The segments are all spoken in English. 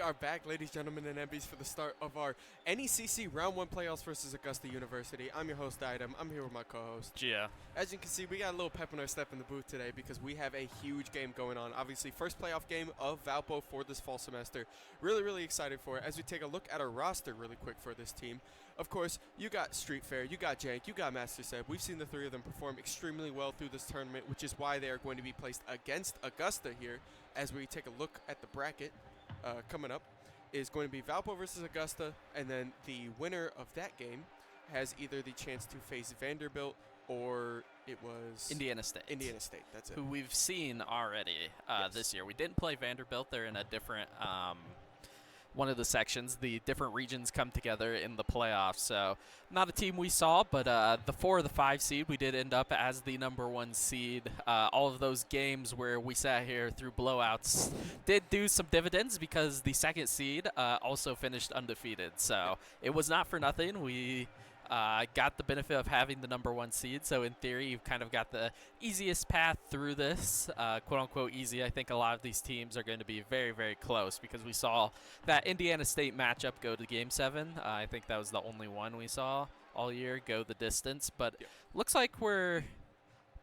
are back, ladies, gentlemen, and MBs, for the start of our NECC Round 1 playoffs versus Augusta University. I'm your host, Idem. I'm here with my co-host. Gia. As you can see, we got a little pep in our step in the booth today because we have a huge game going on. Obviously, first playoff game of Valpo for this fall semester. Really excited for it. As we take a look at our roster really quick for this team, of course, you got Street Fair, you got Jank, you got Master Seb. We've seen the three of them perform extremely well through this tournament, which is why they are going to be placed against Augusta here. As we take a look at the bracket coming up, is going to be Valpo versus Augusta, and then the winner of that game has either the chance to face Vanderbilt or it was Indiana State. Indiana State, that's it. Who we've seen already Yes. this year. We didn't play Vanderbilt. They're in a different one of the sections. The different regions come together in the playoffs. So not a team we saw, but the 4 or the 5 seed, we did end up as the number 1 seed. All of those games where we sat here through blowouts did do some dividends because the 2nd seed also finished undefeated. So it was not for nothing. We got the benefit of having the number 1 seed, so in theory you've kind of got the easiest path through this, quote-unquote easy. I think a lot of these teams are going to be very close because we saw that Indiana State matchup go to Game 7. I think that was the only one we saw all year go the distance, but looks like we're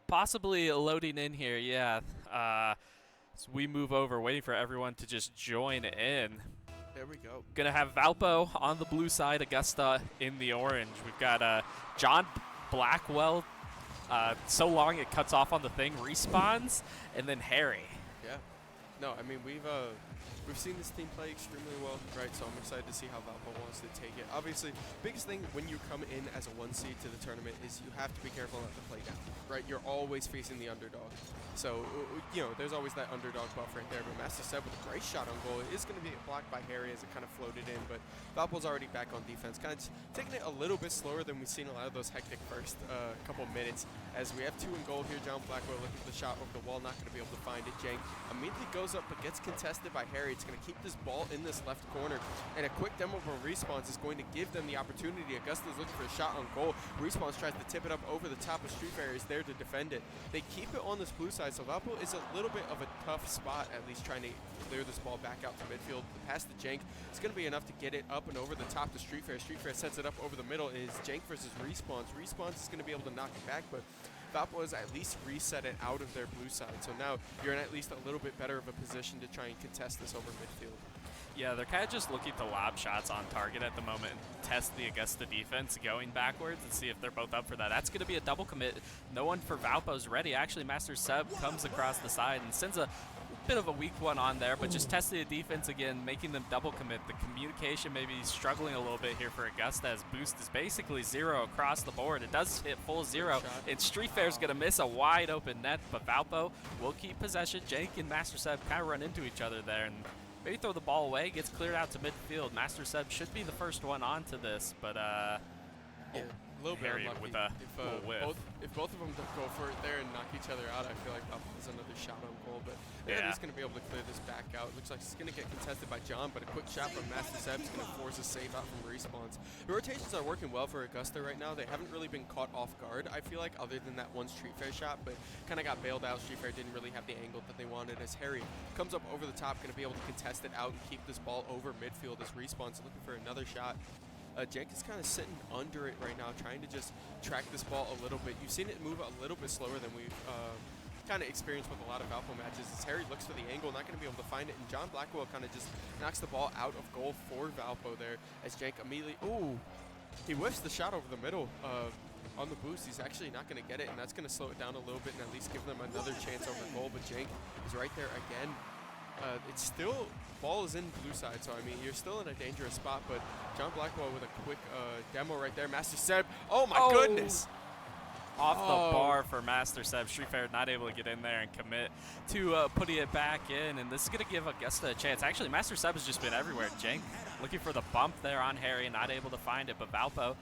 possibly loading in here, so we move over, waiting for everyone to just join in. There we go. Gonna have Valpo on the blue side, Augusta in the orange. We've got John Blackwell, so long it cuts off on the thing, respawns, and then Harry. Yeah. No, I mean, we've seen this team play extremely well, right? So I'm excited to see how Valpo wants to take it. Obviously, biggest thing when you come in as a 1 seed to the tournament is you have to be careful not to play down, right? You're always facing the underdog. So, there's always that underdog buff right there. But Master Seb with a great shot on goal. It is going to be blocked by Harry as it kind of floated in, but Valpo's already back on defense. Kind of taking it a little bit slower than we've seen a lot of those hectic first couple minutes, as we have 2 in goal here. John Blackwell looking for the shot over the wall, not going to be able to find it. Jank immediately goes up but gets contested by Harry. It's going to keep this ball in this left corner, and a quick demo from Respawns is going to give them the opportunity. Augusta's looking for a shot on goal. Respawns tries to tip it up over the top of Street Fair, is there to defend it. They keep it on this blue side, so Valpo is a little bit of a tough spot, at least trying to clear this ball back out to midfield. The pass to Jank, it's going to be enough to get it up and over the top to Street Fair. Street Fair sets it up over the middle. It is Jank versus Respawns. Respawns is going to be able to knock it back, but Valpo has at least reset it out of their blue side. So now you're in at least a little bit better of a position to try and contest this over midfield. Yeah, they're kind of just looking to lob shots on target at the moment and test the Augusta defense going backwards and see if they're both up for that. That's going to be a double commit. No one for Valpo's ready. Actually, Master Seb comes across the side and sends a bit of a weak one on there, but just testing the defense again, making them double commit. The communication maybe struggling a little bit here for Augusta, as boost is basically 0 across the board. It does hit full 0, and Street Fair's going to miss a wide open net, but Valpo will keep possession. Jank and Master Seb kind of run into each other there, and maybe throw the ball away, gets cleared out to midfield. Master Seb should be the first one onto this, but A little bit unlucky. With a little whiff. If both of them go for it there and knock each other out, I feel like Valpo has another shot on goal, but they're at least going to be able to clear this back out. Looks like it's going to get contested by John, but a quick shot from Master Seb is going to force a save out from Respawns. The rotations are working well for Augusta right now. They haven't really been caught off guard, I feel like, other than that one Street Fair shot, but kind of got bailed out. Street Fair didn't really have the angle that they wanted, as Harry comes up over the top, going to be able to contest it out and keep this ball over midfield as Respawns looking for another shot. Jank is kind of sitting under it right now, trying to just track this ball a little bit. You've seen it move a little bit slower than we've kind of experienced with a lot of Valpo matches. As Harry looks for the angle, not going to be able to find it, and John Blackwell kind of just knocks the ball out of goal for Valpo there, as Jank immediately, he whiffs the shot over the middle on the boost. He's actually not going to get it, and that's going to slow it down a little bit and at least give them another chance over goal, but Jank is right there again. It's still, ball is in blue side, so I mean, you're still in a dangerous spot, but John Blackwell with a quick demo right there. Master Seb, oh my goodness! Off the bar for Master Seb. Street Fair not able to get in there and commit to putting it back in, and this is going to give Augusta a chance. Actually, Master Seb has just been everywhere. Jank looking for the bump there on Harry, not able to find it, but Valpo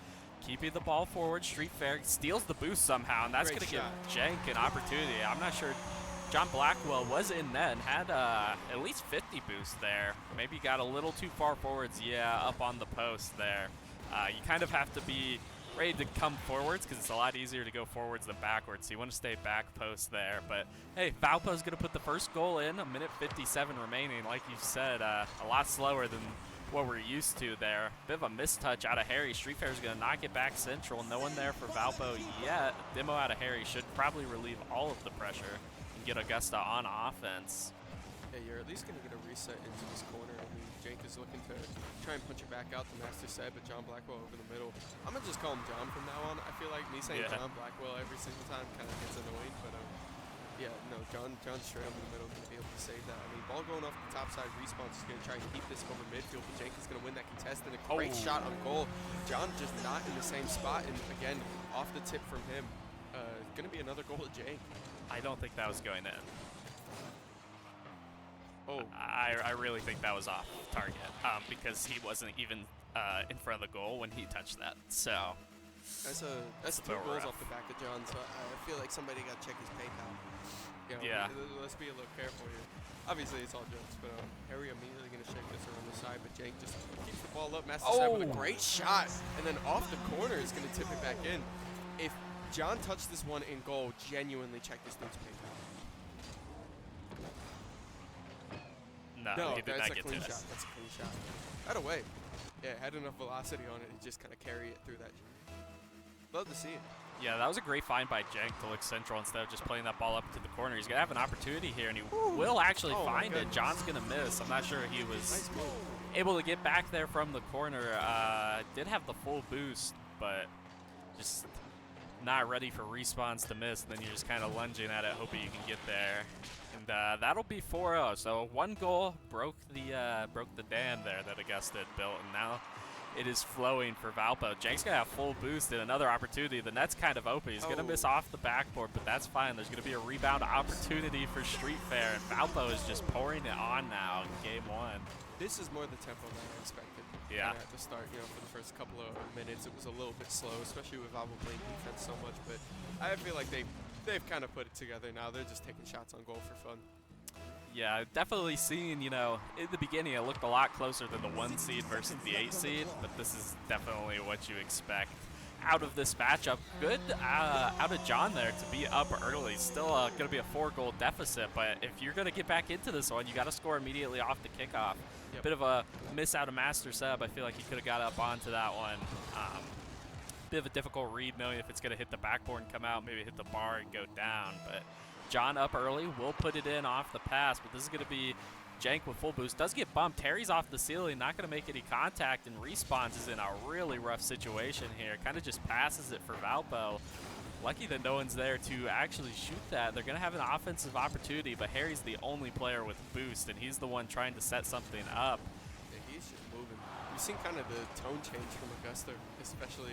keeping the ball forward. Street Fair steals the boost somehow, and that's going to give Jank an opportunity. I'm not sure. John Blackwell was in net and had at least 50 boost there. Maybe got a little too far forwards, up on the post there. You kind of have to be ready to come forwards because it's a lot easier to go forwards than backwards. So you want to stay back post there. But hey, Valpo's going to put the first goal in. A minute 57 remaining. Like you said, a lot slower than what we're used to there. Bit of a mistouch out of Harry. Street Fair is going to knock it back central. No one there for Valpo yet. Demo out of Harry should probably relieve all of the pressure and get Augusta on offense. Yeah, you're at least going to get a reset into this corner. I mean, Jake is looking to try and punch it back out. The master said, but John Blackwell over the middle. I'm going to just call him John from now on. I feel like me saying John Blackwell every single time kind of gets annoying, but yeah, no, John straight up in the middle going to be able to save that. I mean, ball going off the top side, Response is going to try and keep this over midfield, but Jake is going to win that contest, and a great shot on goal. John just not in the same spot, and again, off the tip from him, going to be another goal at Jake. I don't think that was going in. Oh, I really think that was off target because he wasn't even in front of the goal when he touched that. So that's 2 goals off the back of John. So I feel like somebody got to check his PayPal. You know, yeah. Let's be a little careful here. Obviously, it's all jokes, but Harry immediately going to shake this around the side, but Jake just keeps the ball up. Master side with a great shot, and then off the corner is going to tip it back in. If John touched this one in goal, genuinely check this dude's PayPal. No, he did that's not a get clean to shot. us. That's a clean shot. Right away. Yeah, it had enough velocity on it to just kind of carry it through that. Love to see it. Yeah, that was a great find by Jank to look central instead of just playing that ball up to the corner. He's going to have an opportunity here, and he will actually find it. John's going to miss. I'm not sure he was able to get back there from the corner. Did have the full boost, but just not ready for Respawns to miss. Then you're just kind of lunging at it, hoping you can get there. And that'll be 4-0. So 1 goal broke the dam there that Augusta had built, and now it is flowing for Valpo. Jank's going to have full boost and another opportunity. The net's kind of open. He's going to miss off the backboard, but that's fine. There's going to be a rebound opportunity for Street Fair, and Valpo is just pouring it on now in game 1. This is more the tempo than I expected. Yeah. At the start, you know, for the first couple of minutes, it was a little bit slow, especially with Valpo playing defense so much, but I feel like they've kind of put it together now. They're just taking shots on goal for fun. Yeah, definitely seen, you know, in the beginning it looked a lot closer than the 1 seed versus the 8 seed, but this is definitely what you expect out of this matchup. Good out of John there to be up early. Still going to be a 4-goal deficit, but if you're going to get back into this one, you got to score immediately off the kickoff. Yep. Bit of a miss out of Master Sub. I feel like he could have got up onto that one. Bit of a difficult read, knowing if it's going to hit the backboard and come out, maybe hit the bar and go down, but John up early, will put it in off the pass, but this is going to be Jank with full boost. Does get bumped. Harry's off the ceiling, not going to make any contact, and Respawns is in a really rough situation here. Kind of just passes it for Valpo. Lucky that no one's there to actually shoot that. They're going to have an offensive opportunity, but Harry's the only player with boost, and he's the one trying to set something up. Yeah, he's just moving. You've seen kind of the tone change from Augusta, especially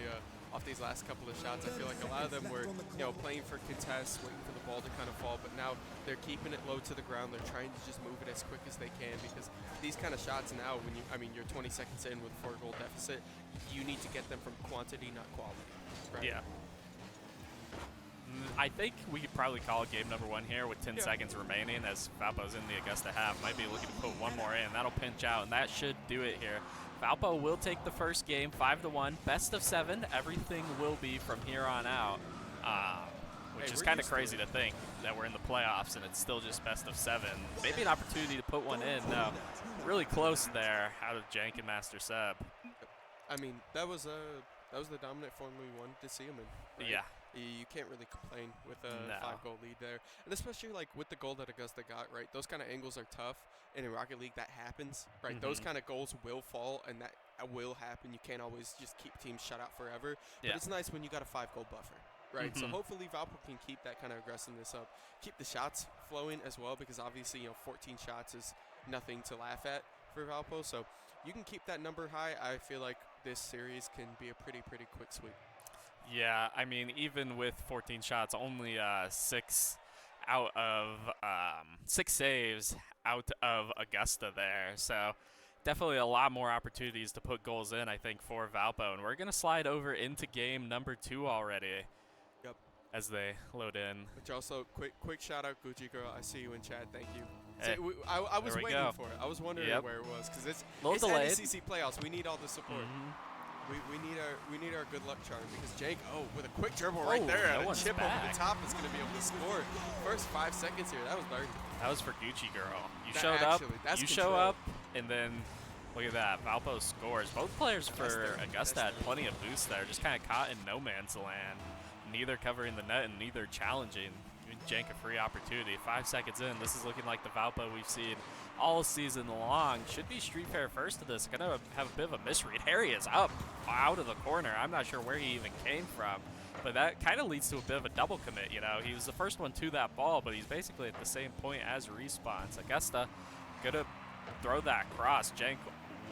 off these last couple of shots. I feel like a lot of them were, you know, playing for contests, waiting for the ball to kind of fall, but now they're keeping it low to the ground. They're trying to just move it as quick as they can, because these kind of shots now, when you're 20 seconds in with a 4-goal deficit, you need to get them from quantity, not quality. Right? Yeah. I think we could probably call game number 1 here with 10 seconds remaining, as Valpo's in the Augusta half. Might be looking to put 1 more in. That'll pinch out, and that should do it here. Valpo will take the first game 5-1, best of 7. Everything will be from here on out, which is kind of crazy to think that we're in the playoffs and it's still just best of 7. Maybe an opportunity to put 1 in. No, really close there out of Jank and Master Seb. I mean, that was the dominant form we wanted to see him in. Right? Yeah. You can't really complain with a 5-goal lead there. And especially like with the goal that Augusta got, right? Those kind of angles are tough. And in Rocket League, that happens, right? Those kind of goals will fall, and that will happen. You can't always just keep teams shut out forever. But it's nice when you got a 5-goal buffer, right? So hopefully Valpo can keep that kind of aggressiveness up. Keep the shots flowing as well, because obviously, you know, 14 shots is nothing to laugh at for Valpo. So you can keep that number high. I feel like this series can be a pretty quick sweep. Yeah, I mean, even with 14 shots, only 6 out of 6 saves out of Augusta there. So definitely a lot more opportunities to put goals in, I think, for Valpo. And we're going to slide over into game number 2 already. Yep. As they load in. Which also, quick shout out, Gucci Girl. I see you in chat. Thank you. Hey, I was waiting for it. I was wondering where it was, because it's NECC playoffs. We need all the support. we need our good luck charm because Jake, with a quick dribble right there no and a one's chip over back. the top is going to be able to score. First 5 seconds here, that was dirty. That was for Gucci Girl. You That showed actually, up, that's you control. show up, and then look at that. Valpo scores. Both players for Augusta. Augusta had plenty of boost there, just kind of caught in no man's land. Neither covering the net and neither challenging. Giving Jank a free opportunity. 5 seconds in, this is looking like the Valpo we've seen all season long. Should be Street Fair first to this. Gonna have a bit of a misread. Harry is up out of the corner. I'm not sure where he even came from. But that kind of leads to a bit of a double commit, you know. He was the first one to that ball, but he's basically at the same point as Respawn's. Augusta gonna throw that cross. Jank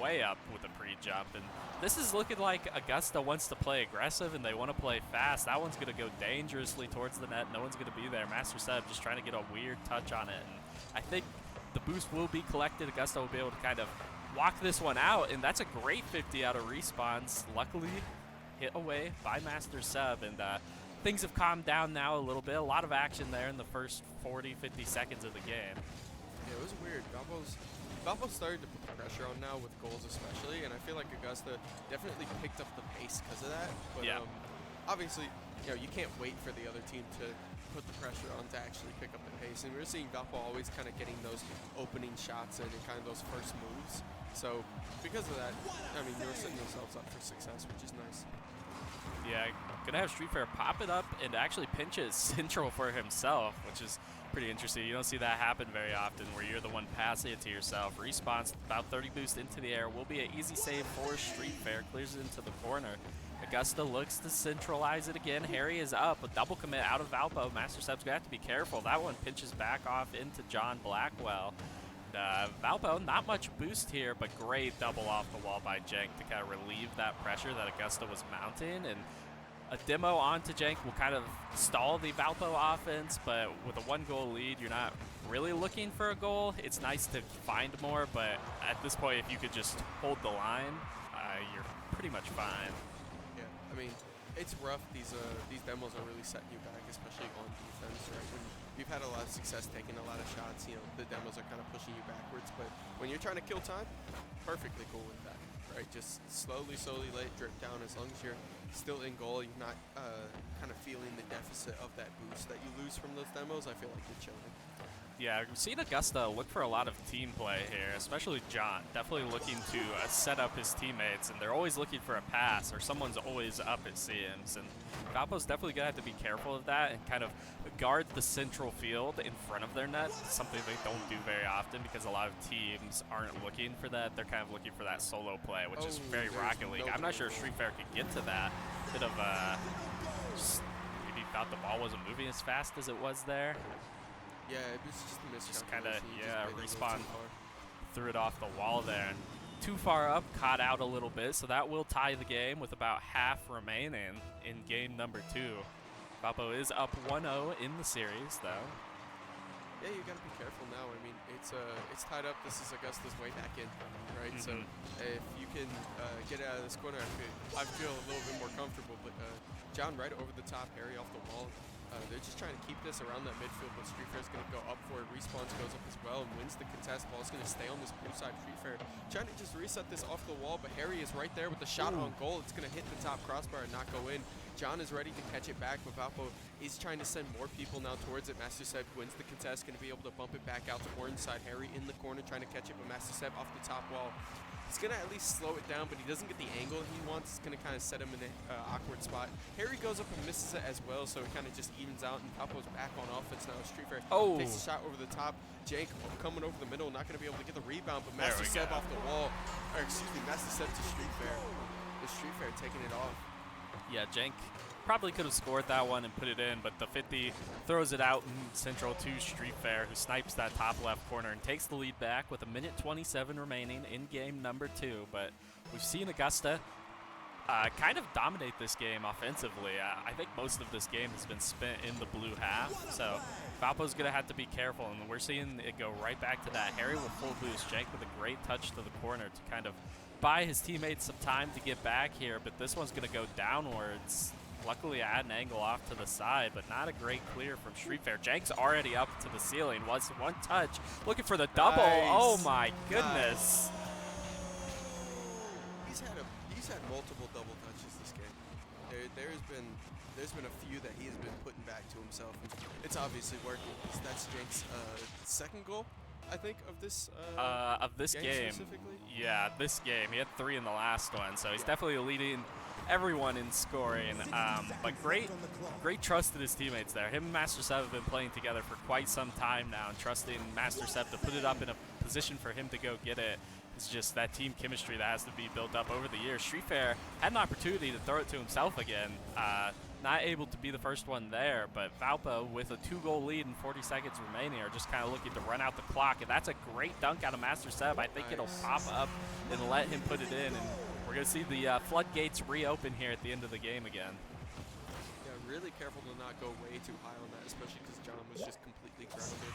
way up with a pre-jump. And this is looking like Augusta wants to play aggressive and they want to play fast. That one's gonna go dangerously towards the net. No one's gonna be there. Master Seb just trying to get a weird touch on it. And I think the boost will be collected. Augusta will be able to kind of walk this one out, and that's a great 50 out of Respawn's. Luckily, hit away by Master Sub, and things have calmed down now a little bit. A lot of action there in the first 40, 50 seconds of the game. Yeah, it was weird. Valpo started to put the pressure on now with goals especially, and I feel like Augusta definitely picked up the pace because of that. But Yeah. Obviously, you can't wait for the other team to put the pressure on to actually pick up the pace. And we're seeing Valpo always kind of getting those opening shots in and kind of those first moves. So because of that, I mean, they're setting themselves up for success, which is nice. Yeah, gonna have Street Fair pop it up and actually pinches Central for himself, which is pretty interesting. You don't see that happen very often where you're the one passing it to yourself. Response about 30 boost into the air will be an easy save for Street Fair. Clears it into the corner. Augusta looks to centralize it again. Harry is up. A double commit out of Valpo. Master Seb's gonna have to be careful. That one pinches back off into John Blackwell. Valpo, not much boost here, but great double off the wall by Jank to kind of relieve that pressure that Augusta was mounting. And a demo onto Jank will kind of stall the Valpo offense, but with a 1-goal lead, you're not really looking for a goal. It's nice to find more, but at this point, if you could just hold the line, you're pretty much fine. Yeah, I mean, it's rough. These demos are really setting you back, especially on defense, right? When you've had a lot of success taking a lot of shots, the demos are kind of pushing you backwards. But when you're trying to kill time, perfectly cool with that, right? Just slowly let it drip down. As long as you're still in goal, you're not kind of feeling the deficit of that boost that you lose from those demos. I feel like you're chilling. Yeah, we've seen Augusta look for a lot of team play here, especially John. Definitely looking to set up his teammates, and they're always looking for a pass, or someone's always up, it seems. And Valpo's definitely going to have to be careful of that and kind of guard the central field in front of their net, something they don't do very often because a lot of teams aren't looking for that. They're kind of looking for that solo play, which is very Rocket League. I'm not sure if Street Fair could get to that. Bit of maybe thought the ball wasn't moving as fast as it was there. Yeah, it was just a miscalculation. Just kind of, You just made it a little Respawn too far. threw it off the wall there. And too far up, caught out a little bit, so that will tie the game with about half remaining in game number 2. Valpo is up 1-0 in the series, though. Yeah, you got to be careful now. I mean, it's tied up. This is Augusta's way back in, right? So if you can get out of this corner, I feel a little bit more comfortable. But John right over the top, Harry off the wall. They're just trying to keep this around that midfield, but Street Fair's going to go up for it. Respawns goes up as well and wins the contest. Ball's going to stay on this blue side. Street Fair trying to just reset this off the wall, but Harry is right there with the shot on goal. It's going to hit the top crossbar and not go in. John is ready to catch it back, but Valpo is trying to send more people now towards it. Master Seb wins the contest, going to be able to bump it back out to orange side. Harry in the corner trying to catch it, but Master Seb off the top wall. He's going to at least slow it down, but he doesn't get the angle he wants. It's going to kind of set him in an awkward spot. Harry goes up and misses it as well, so it kind of just evens out, and Valpo's back on offense now. Street Fair takes a shot over the top. Jake coming over the middle, not going to be able to get the rebound, but Master Seb off the wall. Or excuse me, Master Seb to Street Fair. The Street Fair taking it off. Yeah, Jank probably could have scored that one and put it in, but the 50 throws it out in central to Street Fair, who snipes that top left corner and takes the lead back with 1:27 remaining in game number 2. But we've seen Augusta kind of dominate this game offensively. I think most of this game has been spent in the blue half, so Valpo's going to have to be careful, and we're seeing it go right back to that. Harry with full boost, Jank with a great touch to the corner to kind of buy his teammates some time to get back here, but this one's going to go downwards. Luckily, I had an angle off to the side, but not a great clear from Street Fair. Jank's already up to the ceiling. Was one touch. Looking for the double. Nice. Oh, my goodness. He's he's had multiple double touches this game. There's been a few that he has been putting back to himself. And it's obviously working. That's Jake's second goal, I think, of this game specifically. Yeah, this game. He had 3 in the last one, so he's definitely leading everyone in scoring. But great trust in his teammates there. Him and Master Seb have been playing together for quite some time now, and trusting Master Seb to put it up in a position for him to go get it. It's just that team chemistry that has to be built up over the years. Streetfair had an opportunity to throw it to himself again. Not able to be the first one there, but Valpo with a 2-goal lead and 40 seconds remaining are just kind of looking to run out the clock. And that's a great dunk out of Master Seb. I think it'll pop up and let him put it in. And we're going to see the floodgates reopen here at the end of the game again. Yeah, really careful to not go way too high on that, especially because John was just completely grounded.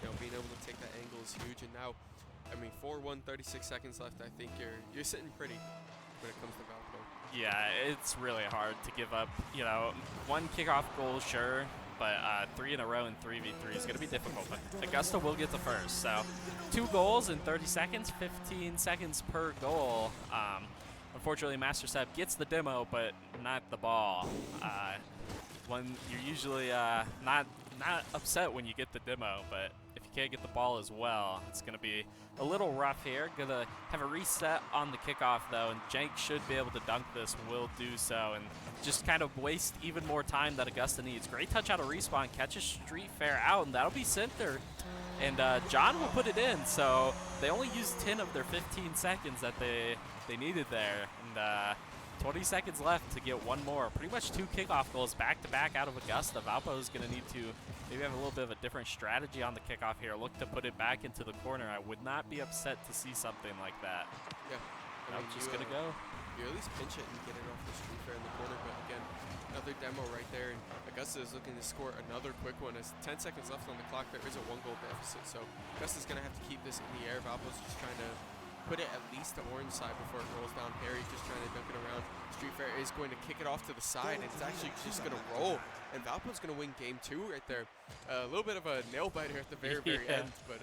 You know, being able to take that angle is huge. And now, I mean, 4-1, 36 seconds left. I think you're sitting pretty when it comes to Valpo. Yeah, it's really hard to give up, you know, 1 kickoff goal, sure, but 3 in a row in 3v3 is going to be difficult. But Augusta will get the first. So 2 goals in 30 seconds, 15 seconds per goal. Unfortunately, Master Seb gets the demo, but not the ball. When you're usually not upset when you get the demo, but if you can't get the ball as well, it's going to be a little rough here. Going to have a reset on the kickoff, though, and Jank should be able to dunk this, will do so, and just kind of waste even more time that Augusta needs. Great touch out of Respawn, catches Streetfair out, and that'll be center. And John will put it in, so they only used 10 of their 15 seconds that they needed there. And 20 seconds left to get one more. Pretty much 2 kickoff goals back-to-back out of Augusta. Valpo is going to need to maybe have a little bit of a different strategy on the kickoff here. Look to put it back into the corner. I would not be upset to see something like that. Yeah. I'm just going to go. You at least pinch it and get it off the Streetfair in the corner. But again, another demo right there. And Augusta is looking to score another quick one. As 10 seconds left on the clock, there is a 1-goal deficit. So Augusta's going to have to keep this in the air. Valpo's just trying to put it at least the orange side before it rolls down. Harry just trying to dunk it around. Streetfair is going to kick it off to the side, and it's actually just going to roll. And Valpo's going to win game 2 right there. A little bit of a nail biter at the very end, but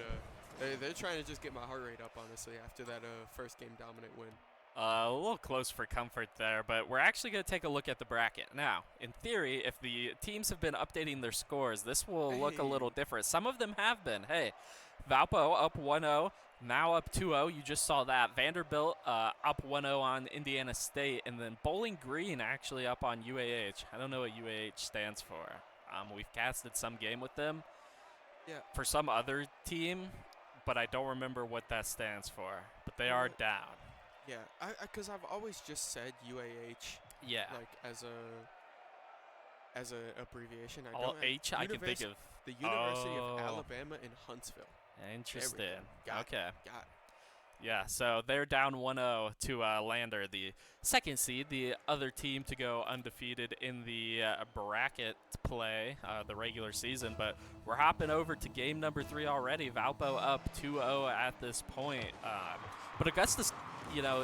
they're trying to just get my heart rate up, honestly, after that first game dominant win. A little close for comfort there, but we're actually going to take a look at the bracket. Now, in theory, if the teams have been updating their scores, this will look a little different. Some of them have been. Hey, Valpo up 1-0. Now up 2-0. You just saw that. Vanderbilt up 1-0 on Indiana State. And then Bowling Green actually up on UAH. I don't know what UAH stands for. We've casted some game with them for some other team, but I don't remember what that stands for. But they are down. Yeah, because I've always just said UAH. Yeah. Like as a abbreviation. I can think of the University of Alabama in Huntsville. Interesting. Got it. Yeah, so they're down 1-0 to Lander, the second seed, the other team to go undefeated in the bracket play, the regular season. But we're hopping over to game number 3 already. Valpo up 2-0 at this point. But Augusta's, you know,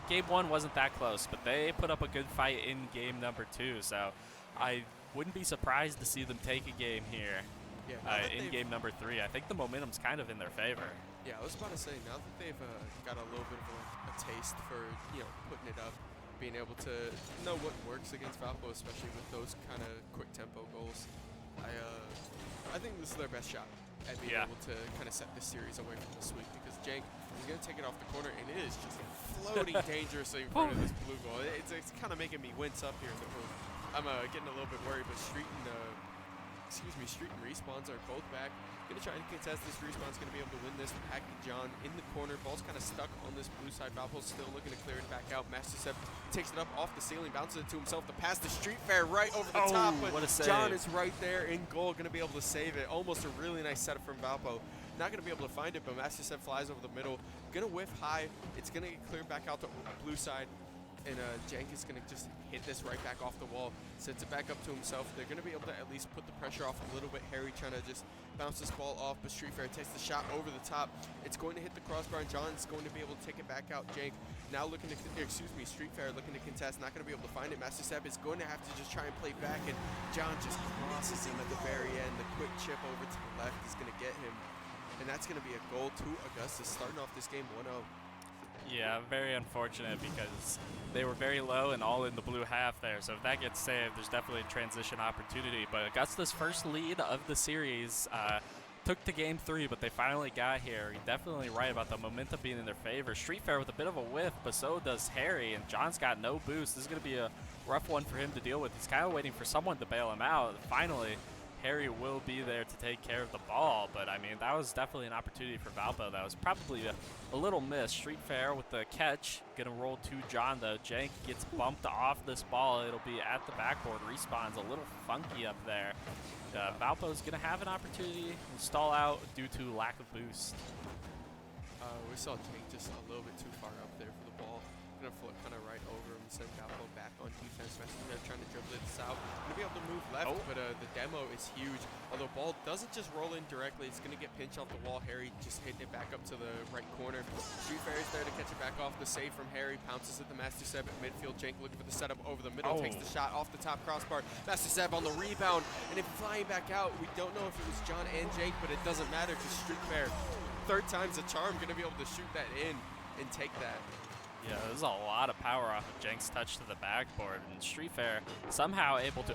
game 1 wasn't that close, but they put up a good fight in game number 2. So I wouldn't be surprised to see them take a game here. Yeah, in game number 3. I think the momentum's kind of in their favor. Yeah, I was about to say, now that they've got a little bit of a taste for, you know, putting it up, being able to know what works against Valpo, especially with those kind of quick tempo goals, I think this is their best shot at being able to kind of set this series away from the sweep, because Jank is going to take it off the corner, and it is just floating dangerously in front of this blue goal. It's kind of making me wince up here in the room. I'm getting a little bit worried, but Street and Respawns are both back. Going to try to contest this. Respawn's going to be able to win this. Hacky John in the corner. Ball's kind of stuck on this blue side. Valpo's still looking to clear it back out. Master Seb takes it up off the ceiling, bounces it to himself to pass the Streetfair right over the top. But what a save. John is right there in goal, going to be able to save it. Almost a really nice setup from Valpo. Not going to be able to find it, but Master Seb flies over the middle. Going to whiff high. It's going to get cleared back out to blue side. And Jank is going to just hit this right back off the wall, sets it back up to himself. They're going to be able to at least put the pressure off a little bit. Harry trying to just bounce this ball off, but Streetfair takes the shot over the top. It's going to hit the crossbar, and John's going to be able to take it back out. Jank now looking to, Streetfair looking to contest, not going to be able to find it. Master Seb is going to have to just try and play back, and John just crosses him at the very end. The quick chip over to the left is going to get him, and that's going to be a goal to Augusta, starting off this game 1-0. Yeah, very unfortunate because they were very low and all in the blue half there. So if that gets saved, there's definitely a transition opportunity. But Augusta's first lead of the series took to game 3, but they finally got here. You're definitely right about the momentum being in their favor. Street Fair with a bit of a whiff, but so does Harry, and John's got no boost. This is going to be a rough one for him to deal with. He's kind of waiting for someone to bail him out. Finally, Harry will be there to take care of the ball, but I mean, that was definitely an opportunity for Valpo. That was probably a little miss. Street Fair with the catch, gonna roll to John though. Jank gets bumped off this ball. It'll be at the backboard. Respawns a little funky up there. Valpo's gonna have an opportunity to stall out due to lack of boost. We saw Jake just a little bit too far up there for the ball. Gonna flip kind of right over him and send Valpo back on defense. They're trying to dribble this out. Gonna be able to move left, but the demo is huge. Although ball doesn't just roll in directly, it's gonna get pinched off the wall. Harry just hitting it back up to the right corner. Street Fair is there to catch it back off. The save from Harry, pounces at the Master Seb at midfield. Jank looking for the setup over the middle, takes the shot off the top crossbar. Master Seb on the rebound, and if flying back out, we don't know if it was John and Jank, but it doesn't matter because Street Fair, third time's a charm, gonna be able to shoot that in and take that. Yeah, there's a lot of power off of Jank's touch to the backboard, and Street Fair somehow able to,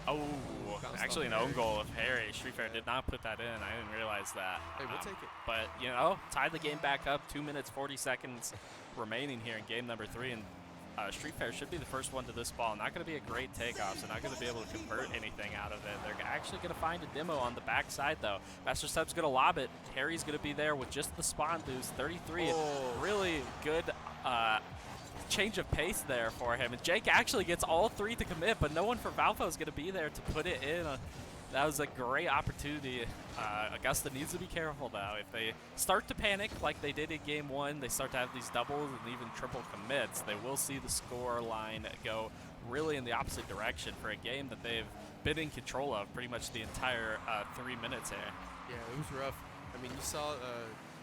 actually an own goal of Harry. Street Fair did not put that in. I didn't realize that. Hey, we'll take it. But, you know, tied the game back up, 2 minutes, 40 seconds remaining here in game number 3, and Street Fair should be the first one to this ball. Not going to be a great takeoff, so not going to be able to convert anything out of it. They're actually going to find a demo on the backside, though. Master Seb's going to lob it. Harry's going to be there with just the spawn boost, 33. Really good change of pace there for him. And Jake actually gets all 3 to commit, but no one for Valpo is going to be there to put it in. That was a great opportunity. Augusta needs to be careful, though. If they start to panic like they did in game 1, they start to have these doubles and even triple commits, they will see the score line go really in the opposite direction for a game that they've been in control of pretty much the entire 3 minutes here. Yeah, it was rough. I mean, you saw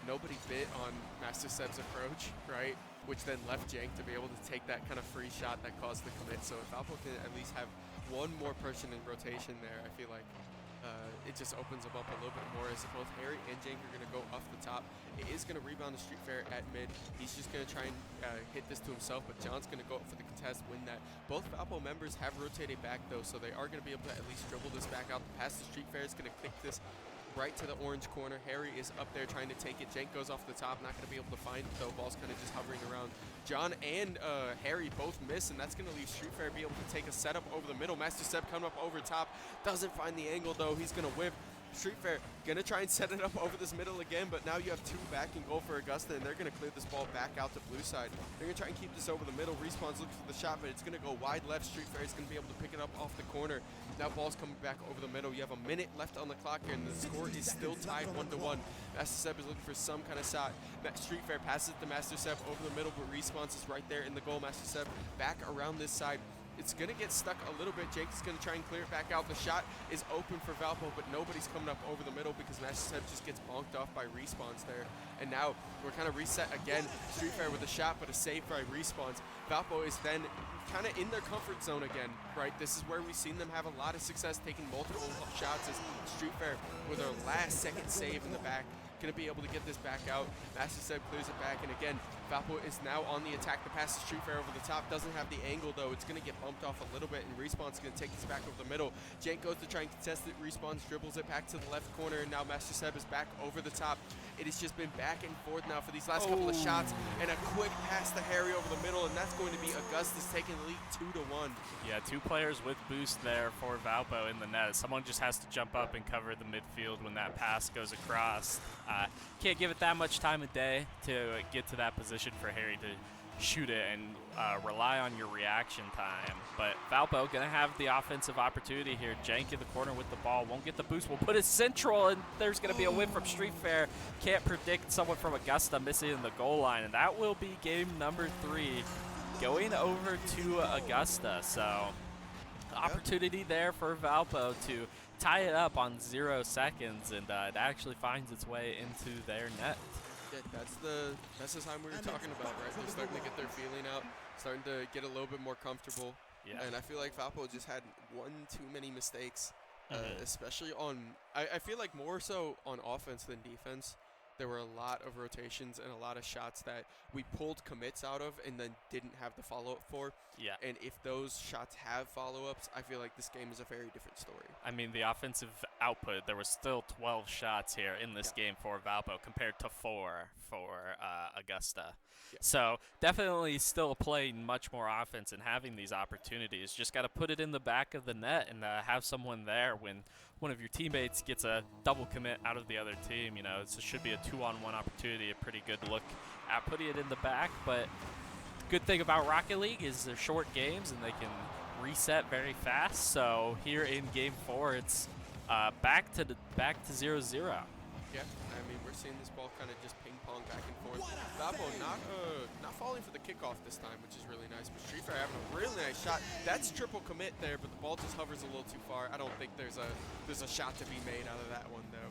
nobody bit on Master Seb's approach, right? Which then left Jank to be able to take that kind of free shot that caused the commit. So if Valpo can at least have one more person in rotation there, I feel like it just opens them up a little bit more, as both Harry and Jank are going to go off the top. It is going to rebound the Street Fair at mid. He's just going to try and hit this to himself, but John's going to go up for the contest, win that. Both Valpo members have rotated back, though, so they are going to be able to at least dribble this back out. The pass to Street Fair is going to kick this right to the orange corner. Harry is up there trying to take it. Jank goes off the top, not going to be able to find it, though. Ball's kind of just hovering around. John and Harry both miss, and that's going to leave Street Fair be able to take a setup over the middle. Master Seb coming up over top. Doesn't find the angle, though. He's going to whip. Street Fair going to try and set it up over this middle again, but now you have 2 back and goal for Augusta, and they're going to clear this ball back out to blue side. They're going to try and keep this over the middle. Respawns looks for the shot, but it's going to go wide left. Street Fair is going to be able to pick it up off the corner. Now ball's coming back over the middle. You have a minute left on the clock here, and the score is still tied 1-1. Master Seb is looking for some kind of shot. Street Fair passes it to Master Seb over the middle, but Respawns is right there in the goal. Master Seb back around this side. It's going to get stuck a little bit. Jake is going to try and clear it back out. The shot is open for Valpo, but nobody's coming up over the middle because Master Seb just gets bonked off by Respawns there. And now we're kind of reset again. Street Fair with a shot, but a save by Respawns. Valpo is then kind of in their comfort zone again, right? This is where we've seen them have a lot of success taking multiple shots, as Street Fair with their last second save in the back. Going to be able to get this back out. Master Seb clears it back, and again, Valpo is now on the attack. The pass to Street Fair over the top. Doesn't have the angle, though. It's going to get bumped off a little bit, and Respawn's going to take this back over the middle. Jank goes to try and contest it. Respawns dribbles it back to the left corner, and now Master Seb is back over the top. It has just been back and forth now for these last couple of shots, and a quick pass to Harry over the middle, and that's going to be Augustus taking the lead 2-1. Yeah, 2 players with boost there for Valpo in the net. Someone just has to jump up and cover the midfield when that pass goes across. Can't give it that much time of day to get to that position for Harry to shoot it and rely on your reaction time. But Valpo going to have the offensive opportunity here. Jank in the corner with the ball. Won't get the boost. Will put it central, and there's going to be a win from Street Fair. Can't predict someone from Augusta missing in the goal line, and that will be game number 3 going over to Augusta. So opportunity there for Valpo to tie it up on 0 seconds, and it actually finds its way into their net. Yeah, that's the time we were talking about, right? They're starting to get their feeling out, starting to get a little bit more comfortable. Yeah. And I feel like Valpo just had one too many mistakes, especially on, I feel like more so on offense than defense. there were a lot of rotations and a lot of shots that we pulled commits out of and then didn't have the follow-up for. Yeah. And if those shots have follow-ups, I feel like this game is a very different story. I mean, the offensive output, there was still 12 shots here in this game for Valpo compared to 4 for Augusta. Yeah. So definitely still playing much more offense and having these opportunities. Just got to put it in the back of the net and have someone there when one of your teammates gets a double commit out of the other team. You know, it should be a 2-on-1 opportunity, a pretty good look at putting it in the back. But the good thing about Rocket League is they're short games and they can reset very fast. So here in Game 4, it's back to 0-0. Yeah, I mean, we're seeing this ball kind of just ping-pong back and forth. Valpo not falling for the kickoff this time, which is really nice. But Street Fair having a really nice shot. That's triple commit there, but the ball just hovers a little too far. I don't think there's a shot to be made out of that one, though.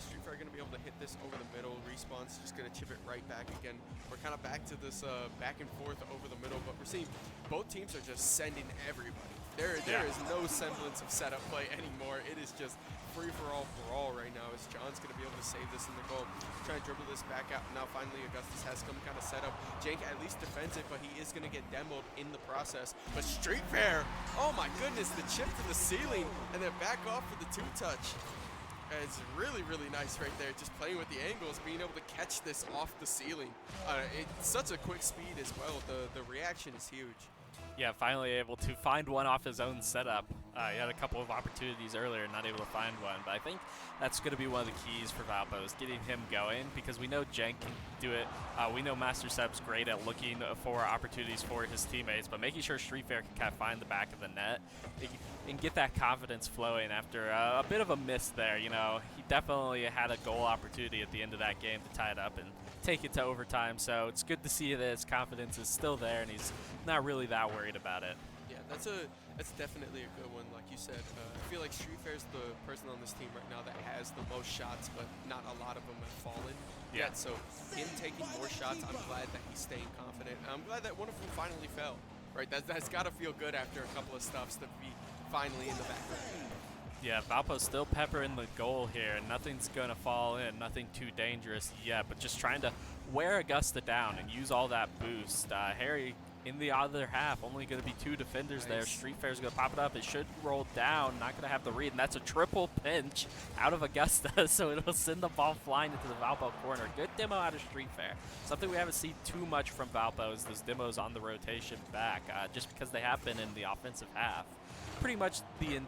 Street Fair going to be able to hit this over the middle. Respawn's just going to chip it right back again. We're kind of back to this back and forth over the middle, but we're seeing both teams are just sending everybody. There is no semblance of setup play anymore. It is just free-for-all brawl right now as John's going to be able to save this in the goal. Try and dribble this back out. Now finally Augustus has some kind of setup. Jank at least defends it, but he is going to get demoed in the process. But Street Fair, oh my goodness, the chip to the ceiling and then back off for the 2-touch. It's really, really nice right there, just playing with the angles, being able to catch this off the ceiling. It's such a quick speed as well. The reaction is huge. Yeah, finally able to find one off his own setup. He had a couple of opportunities earlier, not able to find one. But I think that's going to be one of the keys for Valpo, is getting him going, because we know Jank can do it. We know Master Seb's great at looking for opportunities for his teammates, but making sure Street Fair can kind of find the back of the net and get that confidence flowing after a bit of a miss there. You know, he definitely had a goal opportunity at the end of that game to tie it up and take it to overtime. So it's good to see that his confidence is still there and he's not really that worried about it. Yeah, that's definitely a good one, like you said. I feel like Street Fair's the person on this team right now that has the most shots, but not a lot of them have fallen yet. So him taking more shots, I'm glad that he's staying confident. I'm glad that one of them finally fell. Right, that's got to feel good after a couple of stuffs to be finally in the back. Yeah, Valpo's still peppering the goal here. Nothing's going to fall in, nothing too dangerous yet, but just trying to wear Augusta down and use all that boost. Harry in the other half, only going to be 2 defenders there. Street Fair's going to pop it up. It should roll down, not going to have the read, and that's a triple pinch out of Augusta, so it'll send the ball flying into the Valpo corner. Good demo out of Street Fair. Something we haven't seen too much from Valpo is those demos on the rotation back, just because they have been in the offensive half. Pretty much the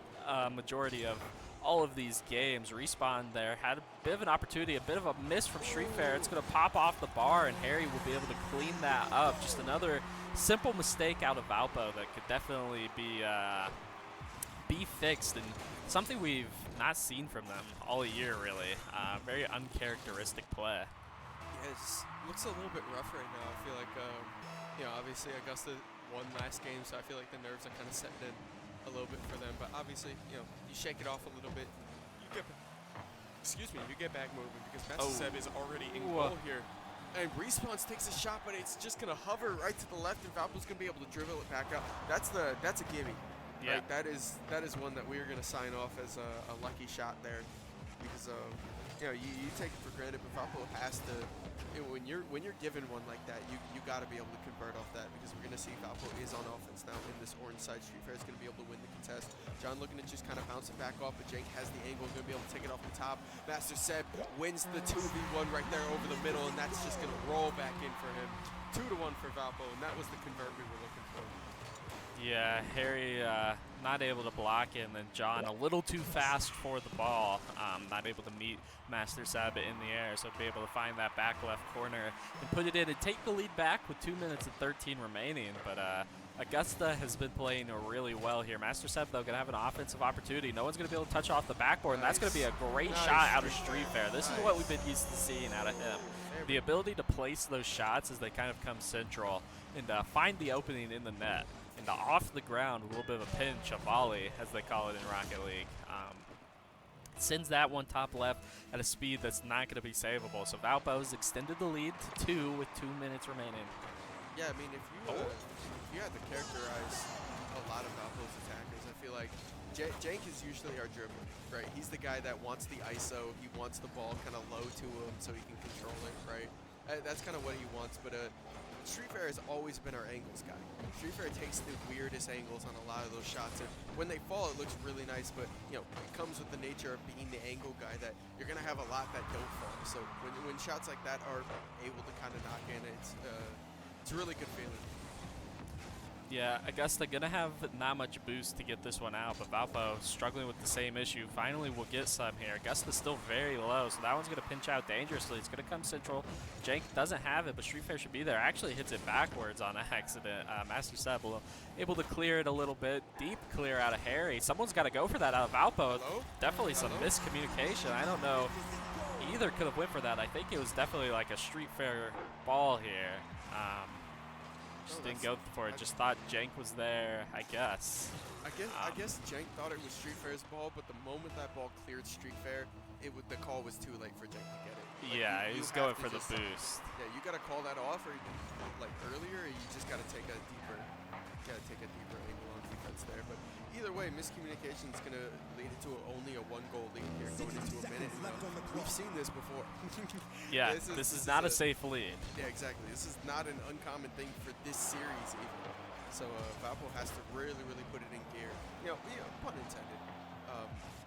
majority of all of these games. Respawn there had a bit of an opportunity, a bit of a miss from Street Fair. It's going to pop off the bar, and Harry will be able to clean that up. Just another simple mistake out of Valpo that could definitely be fixed, and something we've not seen from them all year, really. Very uncharacteristic play. Yeah, it looks a little bit rough right now. I feel like, obviously Augusta won last game, so I feel like the nerves are kind of setting in a little bit for them. But obviously, you shake it off a little bit. You get back moving, because Master Seb is already in goal here. And Respawns takes a shot, but it's just going to hover right to the left, and Valpo's going to be able to dribble it back out. That's a gimme. Yeah. Right? That is one that we are going to sign off as a lucky shot there, because you take it for granted, but Valpo has to. When you're given one like that, you got to be able to convert off that, because we're going to see Valpo is on offense now in this orange side. Street Fair is going to be able to win the contest. John looking to just kind of bounce it back off, but Jank has the angle, going to be able to take it off the top. Master Seb wins the 2v1 right there over the middle, and that's just going to roll back in for him. 2-1 for Valpo, and that was the convert we were looking for. Yeah, Harry not able to block it, and then John a little too fast for the ball. Not able to meet Master Sab in the air, so be able to find that back left corner and put it in and take the lead back with 2 minutes and 13 remaining. But Augusta has been playing really well here. Master Sab, though, going to have an offensive opportunity. No one's going to be able to touch off the backboard, and that's going to be a great shot out of Street Fair. This is what we've been used to seeing out of him. The ability to place those shots as they kind of come central and find the opening in the net. And off the ground, a little bit of a pinch, a volley, as they call it in Rocket League. Sends that one top left at a speed that's not going to be savable. So Valpo's extended the lead to 2 with 2 minutes remaining. Yeah, I mean, if you had to characterize a lot of Valpo's attackers, I feel like Jank is usually our dribbler, right? He's the guy that wants the ISO. He wants the ball kind of low to him so he can control it, right? That's kind of what he wants. But Streetfair has always been our angles guy. Streetfair takes the weirdest angles on a lot of those shots, and when they fall, it looks really nice. But you know, it comes with the nature of being the angle guy that you're gonna have a lot that don't fall. So when shots like that are able to kind of knock in, it's a really good feeling. Yeah, Augusta gonna have not much boost to get this one out, but Valpo struggling with the same issue. Finally, we'll get some here. Augusta's still very low, so that one's gonna pinch out dangerously. It's gonna come central. Jank doesn't have it, but Streetfair should be there. Actually hits it backwards on accident. Master Seb able to clear it a little bit. Deep clear out of Harry. Someone's got to go for that out of Valpo. Hello? Definitely some Hello? miscommunication. I don't know. Either could have went for that. I think it was definitely like a Streetfair ball here. Just didn't go for it. Just thought Jank was there, I guess. I guess Jank thought it was Streetfair's ball, but the moment that ball cleared Streetfair, the call was too late for Jank to get it. Like, Yeah, you he was have going to for the just, boost. Yeah, you gotta call that off, or like earlier, or you just gotta take a deeper angle on defense there. But either way, miscommunication is gonna lead into only a 1-goal lead here going into a minute. We've seen this before. Yeah, this is not a safe lead. Yeah, exactly. This is not an uncommon thing for this series even. So Valpo has to really put it in gear. You know, pun intended,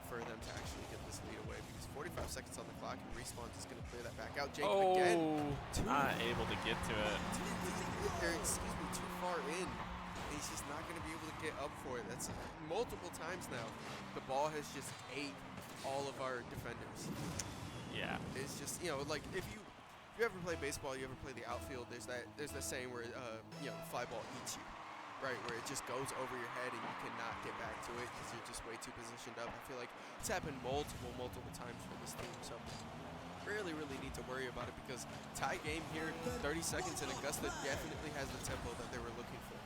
for them to actually get this lead away, because 45 seconds on the clock and Respawn is going to clear that back out. Jake again. Not able to get to it. Too far in. He's just not going to be able to get up for it. That's multiple times now. The ball has just ate all of our defenders. Yeah. It's just, you know, like if you ever play baseball, you ever play the outfield, there's that saying where fly ball eats you, right? Where it just goes over your head and you cannot get back to it because you're just way too positioned up. I feel like it's happened multiple times for this team. So really need to worry about it, because tie game here, 30 seconds, and Augusta definitely has the tempo that they were looking for.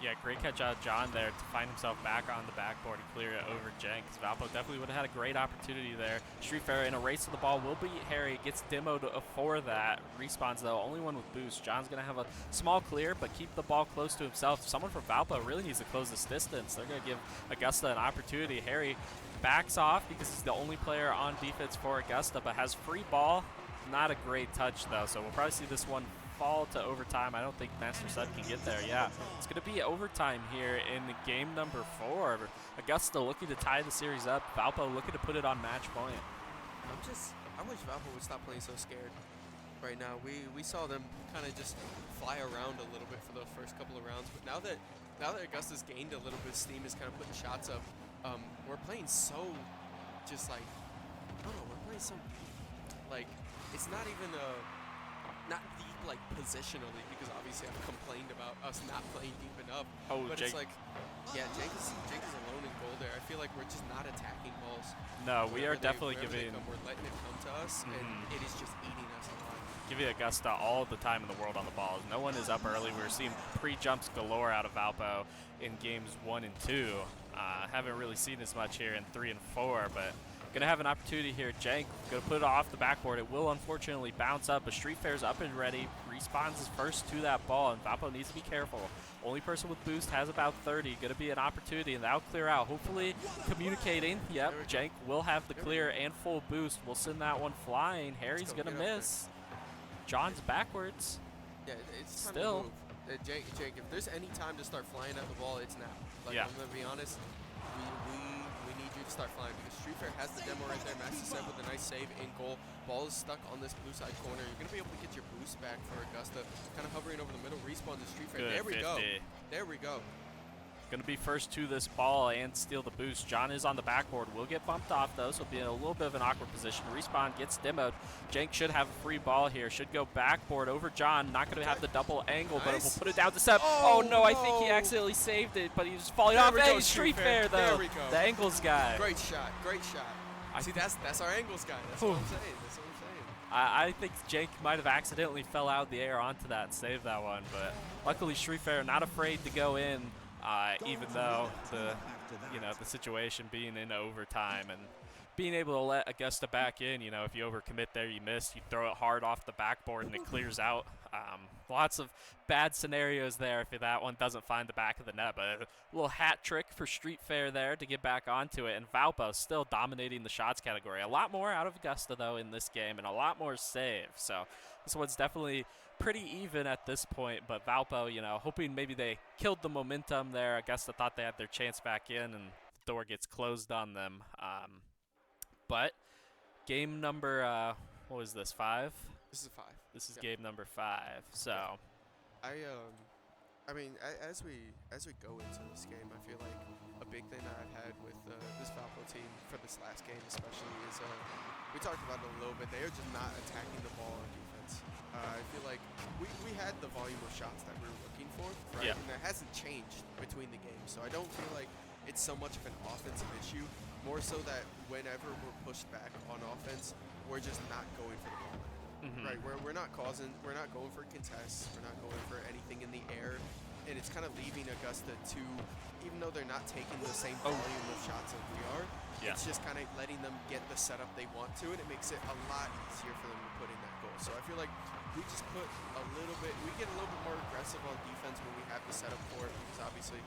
Yeah, great catch out of John there to find himself back on the backboard and clear it over Jank. Valpo definitely would have had a great opportunity there. Streetfair in a race to the ball will beat Harry, gets demoed for that. Respawns though, only one with boost. John's gonna have a small clear, but keep the ball close to himself. Someone from Valpo really needs to close this distance. They're gonna give Augusta an opportunity. Harry backs off because he's the only player on defense for Augusta, but has free ball. Not a great touch though, so we'll probably see this one fall to overtime. I don't think Master Sud can get there. Yeah, it's going to be overtime here in game number 4. Augusta looking to tie the series up. Valpo looking to put it on match point. I wish Valpo would stop playing so scared right now. We saw them kind of just fly around a little bit for the first couple of rounds, but now that Augusta's gained a little bit of steam, is kind of putting shots up, we're playing so just like, I don't know, we're playing so like, it's not even not deep like positionally, because obviously I've complained about us not playing deep enough. Oh, but Jake. it's like, yeah, Jake is alone in goal there. I feel like we're just not attacking balls. No, we are definitely wherever giving. we're letting it come to us, and it is just eating us alive. Giving Augusta all the time in the world on the balls. No one is up early. We're seeing pre-jumps galore out of Valpo in games 1 and 2. Haven't really seen as much here in 3 and 4, but gonna have an opportunity here. Jank gonna put it off the backboard. It will unfortunately bounce up, but Streetfair's up and ready. Respawns his first to that ball, and Valpo needs to be careful. Only person with boost has about 30. Gonna be an opportunity, and that'll clear out. Hopefully communicating. Yep, Jank will have the clear and full boost. We'll send that one flying. Harry's gonna miss. John's backwards. Yeah, it's time Still. to move. Jake, if there's any time to start flying at the ball, it's now. Like, Yeah. I'm gonna be honest, we need you to start flying, because Streetfair has the demo right there. Master Seb with a nice save in goal. Ball is stuck on this blue side corner. You're gonna be able to get your boost back for Augusta. Kind of hovering over the middle. Respawn to Streetfair. Good, There we 50. go. There we go. Gonna be first to this ball and steal the boost. John is on the backboard. Will get bumped off though, so be in a little bit of an awkward position. Respawn gets demoed. Jank should have a free ball here. Should go backboard over John. Not gonna have the double angle, but it will put it down to Seb. Oh no, I think he accidentally saved it, but he was falling off. Hey, Streetfair though. There we go. The angles guy. Great shot. Great shot. See, that's our angles guy. That's what I'm saying. That's what I'm saying. I think Jank might have accidentally fell out of the air onto that and saved that one, but luckily Streetfair not afraid to go in, even though the situation being in overtime and being able to let Augusta back in, if you overcommit there, you miss. You throw it hard off the backboard and it clears out. Lots of bad scenarios there if that one doesn't find the back of the net. But a little hat trick for Street Fair there to get back onto it. And Valpo still dominating the shots category. A lot more out of Augusta, though, in this game, and a lot more save. So this one's definitely pretty even at this point. But Valpo, hoping maybe they killed the momentum there. Augusta thought they had their chance back in, and the door gets closed on them. But game number, what was this, 5? This is 5. This is game number 5. So, I mean, as we go into this game, I feel like a big thing that I've had with this Valpo team for this last game, especially, is we talked about it a little bit. They are just not attacking the ball on defense. I feel like we had the volume of shots that we were looking for, right? Yeah. And that hasn't changed between the games. So I don't feel like it's so much of an offensive issue, more so that whenever we're pushed back on offense, we're just not going for the ball. Right, we're not going for contests, we're not going for anything in the air, and it's kind of leaving Augusta to, even though they're not taking the same volume of shots as we are, it's just kind of letting them get the setup they want to, and it makes it a lot easier for them to put in that goal. So I feel like we just put we get a little bit more aggressive on defense when we have the setup for it, because obviously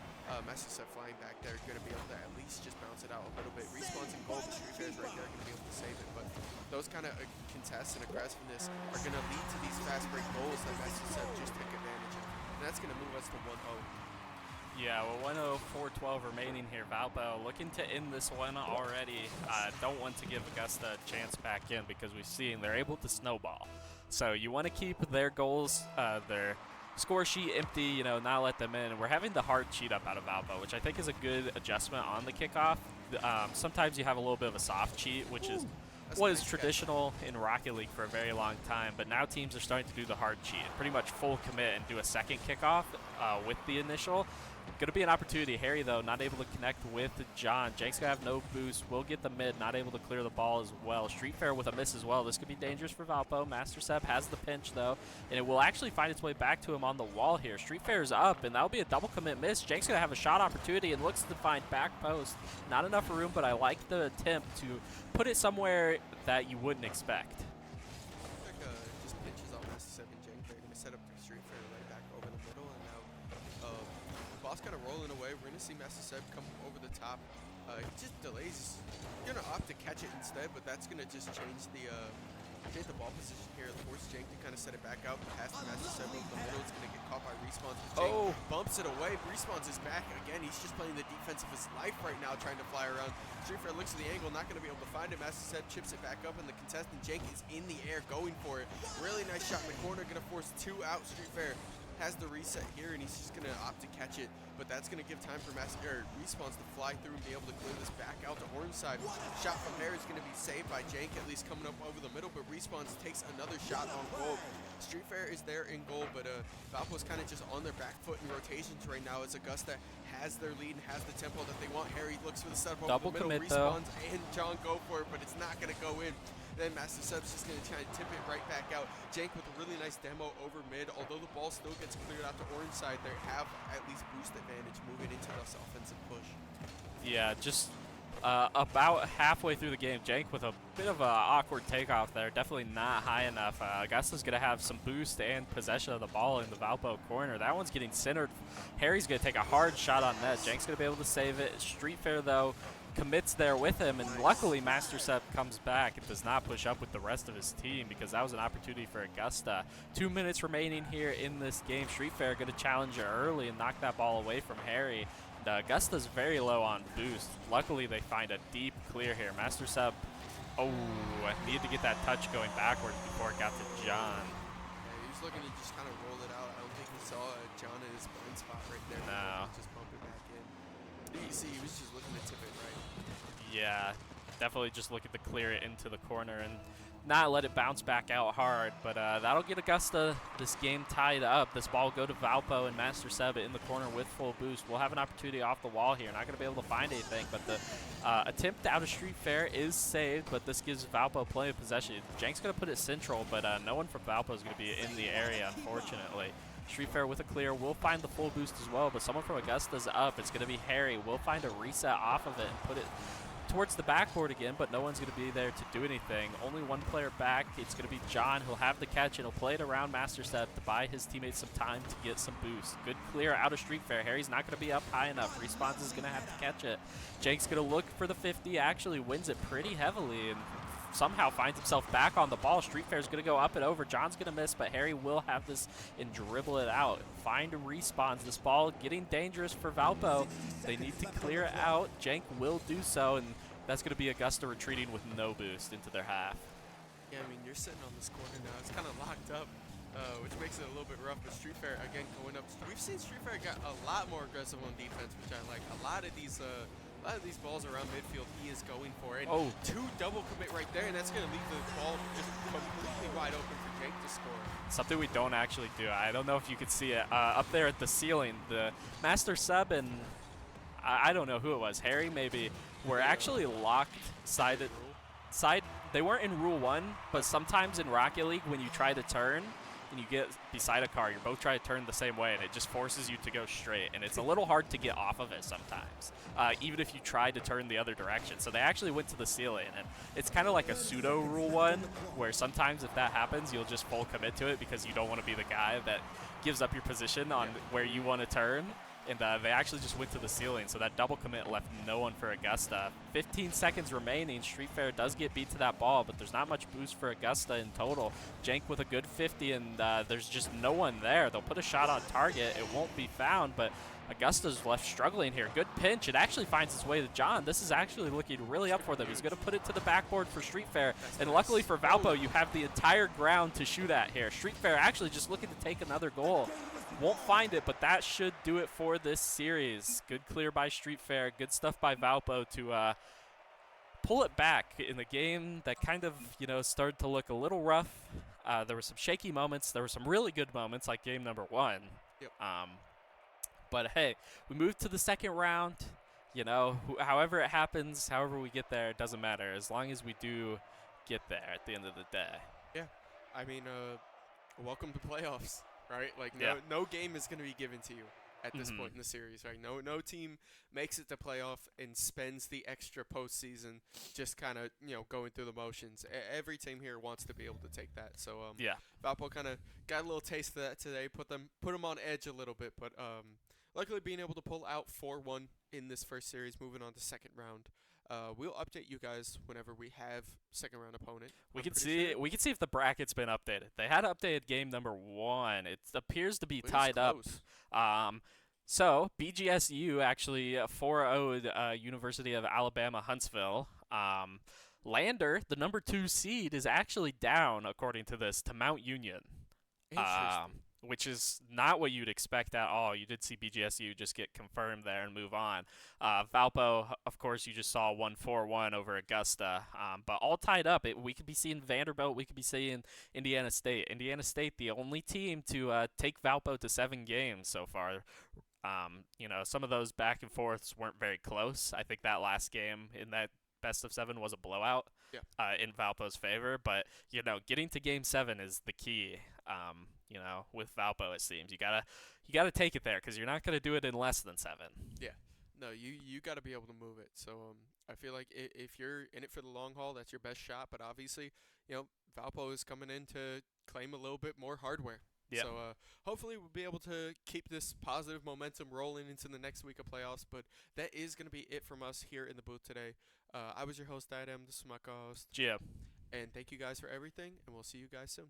Messi flying back there, going to be able to at least just bounce it out a little bit. Respawns and goal, but Street Fair's right there, going to be able to save it. But those kind of contests and aggressiveness are going to lead to these fast break goals that Messi just took advantage of. And that's going to move us to 1-0. Yeah, well, 1:04:12 remaining here. Valpo looking to end this one already. Don't want to give Augusta a chance back in, because we've seen they're able to snowball. So you want to keep their goals, their score sheet empty, not let them in. We're having the hard cheat up out of Valpo, which I think is a good adjustment on the kickoff. Sometimes you have a little bit of a soft cheat, which is what is traditional in Rocket League for a very long time, but now teams are starting to do the hard cheat, pretty much full commit and do a second kickoff with the initial. Going to be an opportunity. Harry, though, not able to connect with John. Jake's going to have no boost. Will get the mid, not able to clear the ball as well. Street Fair with a miss as well. This could be dangerous for Valpo. Master Sep has the pinch, though, and it will actually find its way back to him on the wall here. Street Fair is up, and that'll be a double commit miss. Jake's going to have a shot opportunity and looks to find back post. Not enough room, but I like the attempt to put it somewhere that you wouldn't expect. I think just pitches on Master Sep and Jake. They're going to set up the Street Fair right back over the middle, and now ball's kind of rolling away. We're going to see Master Sep come over the top. He just delays. He's going to opt to catch it instead, but that's going to just change the ball position here. Force Jake to kind of set it back out. Pass to Master Sep over the middle. It's going to get caught by Respawns. Jake bumps it away. Respawns is back again. He's just playing the defense of his life right now, trying to fly around. Street Fair looks at the angle, not going to be able to find it. Master Sep chips it back up, and the contestant Jake is in the air going for it. Really nice shot in the corner. Going to force 2 out. Street Fair has the reset here, and he's just going to opt to catch it, but that's going to give time for Respawns to fly through and be able to clear this back out to orange side. Shot from there is going to be saved by Jank, at least coming up over the middle, but Respawns takes another shot on goal. Street Fair is there in goal, but Valpo's kind of just on their back foot in rotations right now, as Augusta has their lead and has the tempo that they want. Harry looks for the setup over the middle. Respawns and John go for it, but it's not going to go in. Then Master Sep's just going to try and tip it right back out. Jank with a really nice demo over mid. Although the ball still gets cleared out to orange side, they have at least boost advantage moving into this offensive push. Yeah, just about halfway through the game, Jank with a bit of an awkward takeoff there. Definitely not high enough. Augusta's going to have some boost and possession of the ball in the Valpo corner. That one's getting centered. Harry's going to take a hard shot on net. Jank's going to be able to save it. Street Fair, though, commits there with him, and luckily Master Sep comes back and does not push up with the rest of his team, because that was an opportunity for Augusta. 2 minutes remaining here in this game. Street Fair going to challenge it early and knock that ball away from Harry. And Augusta's very low on boost. Luckily they find a deep clear here. Master Sep, needed to get that touch going backwards before it got to John. Yeah, he was looking to just kind of roll it out. I don't think he saw John in his blind spot right there. No. Just bump it back in. You see, he was just looking to tip it right. Yeah, definitely just looking to clear it into the corner and not let it bounce back out hard. But that'll get Augusta this game tied up. This ball will go to Valpo, and Master Seb in the corner with full boost. We'll have an opportunity off the wall here. Not going to be able to find anything, but the attempt out of Street Fair is saved, but this gives Valpo plenty of possession. Jank's going to put it central, but no one from Valpo is going to be in the area, unfortunately. Street Fair with a clear will find the full boost as well, but someone from Augusta's up. It's going to be Harry. We'll find a reset off of it and put it towards the backboard again, but no one's going to be there to do anything. Only one player back. It's going to be John. He'll have the catch, and he'll play it around Master Step to buy his teammates some time to get some boost. Good clear out of Street Fair. Harry's not going to be up high enough. Respawns is going to have to catch it. Jake's going to look for the 50, actually wins it pretty heavily, and somehow finds himself back on the ball. Street Fair's going to go up and over. John's going to miss, but Harry will have this and dribble it out. Find respawns. This ball getting dangerous for Valpo. They need to clear it out. Jank will do so, and that's going to be Augusta retreating with no boost into their half. Yeah, I mean, you're sitting on this corner now. It's kind of locked up, which makes it a little bit rough. But Street Fair, again, going up. We've seen Street Fair get a lot more aggressive on defense, which I like. A lot of these balls around midfield he is going for. And two double commit right there, and that's going to leave the ball just completely wide open for Jake to score. Something we don't actually do. I don't know if you could see it. Up there at the ceiling, the Master Sub and I don't know who it was, Harry maybe, were actually locked side. They weren't in Rule 1, but sometimes in Rocket League when you try to turn, and you get beside a car, you're both trying to turn the same way, and it just forces you to go straight, and it's a little hard to get off of it sometimes, even if you try to turn the other direction. So they actually went to the ceiling, and it's kind of like a pseudo Rule 1, where sometimes if that happens, you'll just full commit to it because you don't want to be the guy that gives up your position on where you want to turn. And they actually just went to the ceiling, so that double commit left no one for Augusta. 15 seconds remaining. Street Fair does get beat to that ball, but there's not much boost for Augusta in total. Jank with a good 50, and there's just no one there. They'll put a shot on target. It won't be found, but Augusta's left struggling here. Good pinch. It actually finds its way to John. This is actually looking really up for them. He's going to put it to the backboard for Street Fair, and luckily for Valpo, you have the entire ground to shoot at here. Street Fair actually just looking to take another goal. Won't find it, but that should do it for this series. Good clear by Street Fair. Good stuff by Valpo to pull it back in the game that kind of, started to look a little rough. There were some shaky moments. There were some really good moments, like game number 1. Yep. But hey, we moved to the second round. However it happens, however we get there, it doesn't matter as long as we do get there at the end of the day. Yeah, I mean, welcome to playoffs. Right, like no game is going to be given to you at this point in the series. Right, no team makes it to playoff and spends the extra postseason just kind of going through the motions. Every team here wants to be able to take that. So Valpo kind of got a little taste of that today. Put them on edge a little bit, but luckily being able to pull out 4-1 in this first series, moving on to second round. We'll update you guys whenever we have second round opponent. We can see if the bracket's been updated. They had updated game number 1. It appears to be tied up. So BGSU actually 4-0'd University of Alabama Huntsville. Lander, the number 2 seed, is actually down according to this to Mount Union. Interesting. Which is not what you'd expect at all. You did see BGSU just get confirmed there and move on. Valpo, of course, you just saw 1-4-1 over Augusta. But all tied up. We could be seeing Vanderbilt. We could be seeing Indiana State. Indiana State, the only team to take Valpo to 7 games so far. Some of those back and forths weren't very close. I think that last game in that best of 7 was a blowout in Valpo's favor. But, getting to game 7 is the key. With Valpo, it seems you gotta take it there because you're not gonna do it in less than 7. Yeah, no, you gotta be able to move it. So I feel like if you're in it for the long haul, that's your best shot. But obviously, Valpo is coming in to claim a little bit more hardware. Yeah. So hopefully we'll be able to keep this positive momentum rolling into the next week of playoffs. But that is gonna be it from us here in the booth today. I was your host, Adam. This is my co-host, Gia. and thank you guys for everything. And we'll see you guys soon.